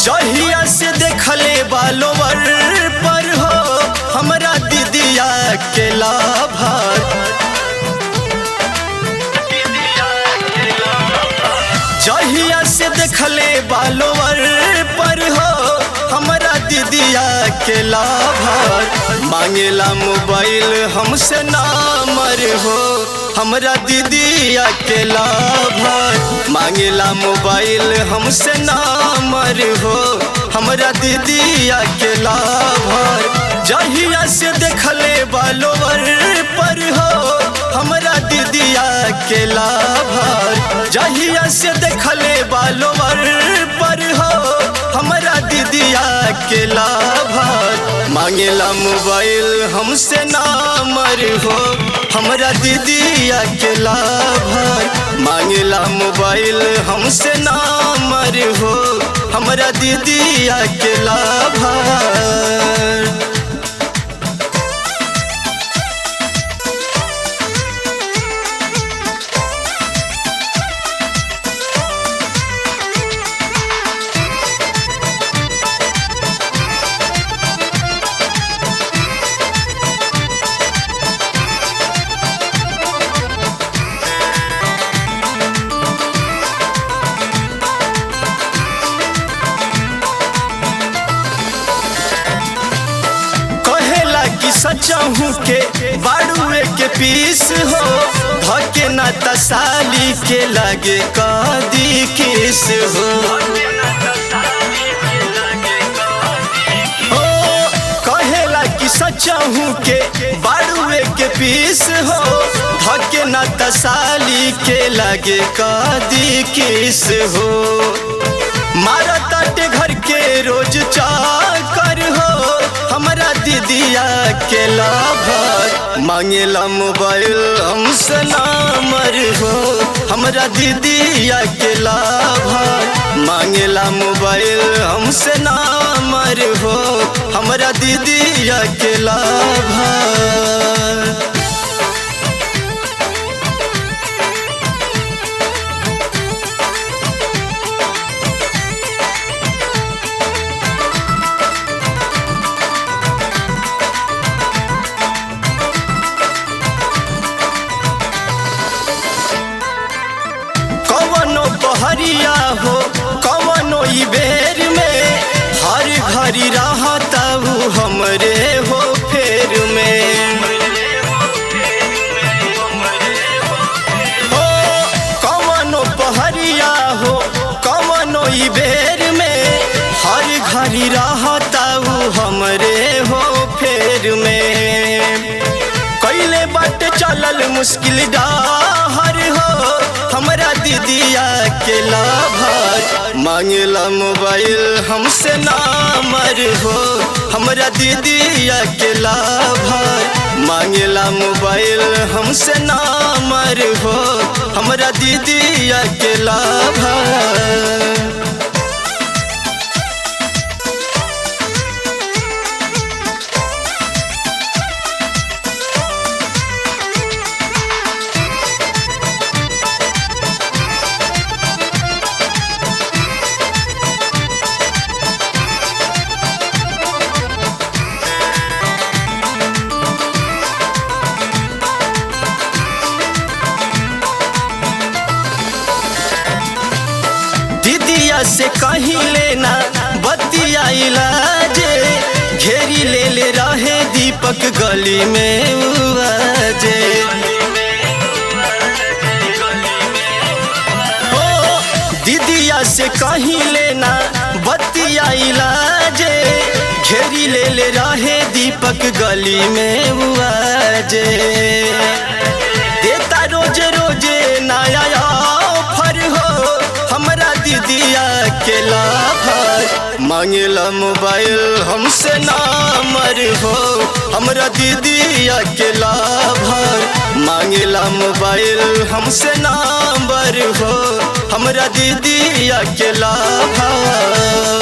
जहिया से देखले बालोवर पर हो हमरा दीदिया के लाभार। जहिया से देखले बालोवर पर हो हमरा दीदिया के लाभार। मांगेला मोबाइल हमसे नामर हो हमरा दीदिया के लाभार। मांगेला मोबाइल हमसे नामर हो हमरा दीदिया के लाभार। जहिया से देखले बालोवर पर हो हमरा दीदिया के लाभार। जहिया से देखले बालोवर पर हो हमरा दीदिया के लाभार। मांगेला मोबाइल हमसे नामर हो हमरा दीदिया के लाभार। मांगेला मोबाइल हमसे नामर हो हमरा दीदिया के लाभार। सचाहू के बाड़ुए के पीस हो धके ना तसाली के लगे कादी किस हो। कहेला कि सचाहू के बाड़ुए के पीस हो धके ना तसाली के लगे कादी किस हो। मारा ताटे घर के रोज चाकर हो हमरा दीदिया के लाभार। मांगेला मोबाइल हमसे नामर हो हमरा दीदिया के लाभार। मांगेला मोबाइल हमसे नामर हो हमरा दीदिया के लाभार। हरिया हो कवनो ई बेर में हर घड़ी रहता हूँ हमरे हो फेर में। हो कवनो पहरिया हो कवनो ई बेर में हर घड़ी रहता हूँ हमरे हो फेर में। कैले बाटे चलल मुश्किल डाहर हो हमरा दीदिया के लाभार। मांगेला मोबाइल हमसे नामर हो हमरा दीदिया के लाभार। मांगेला मोबाइल हमसे नामर हो हमरा दीदिया के लाभार। से कहीं लेना बतिया इलाजे घेरी ले रहे दीपक गली में उवाजे। ओ दीदिया से कहीं लेना बतिया इलाजे घेरी ले रहे दीपक गली में उवाजे। देता रोज रोजे नया ऑफर हो हमरा दीदिया के लाभार। मांगेला मोबाइल हमसे नामर हो हमरा दीदिया के लाभार। मांगेला मोबाइल हमसे नामर हो हमरा दीदिया के लाभार।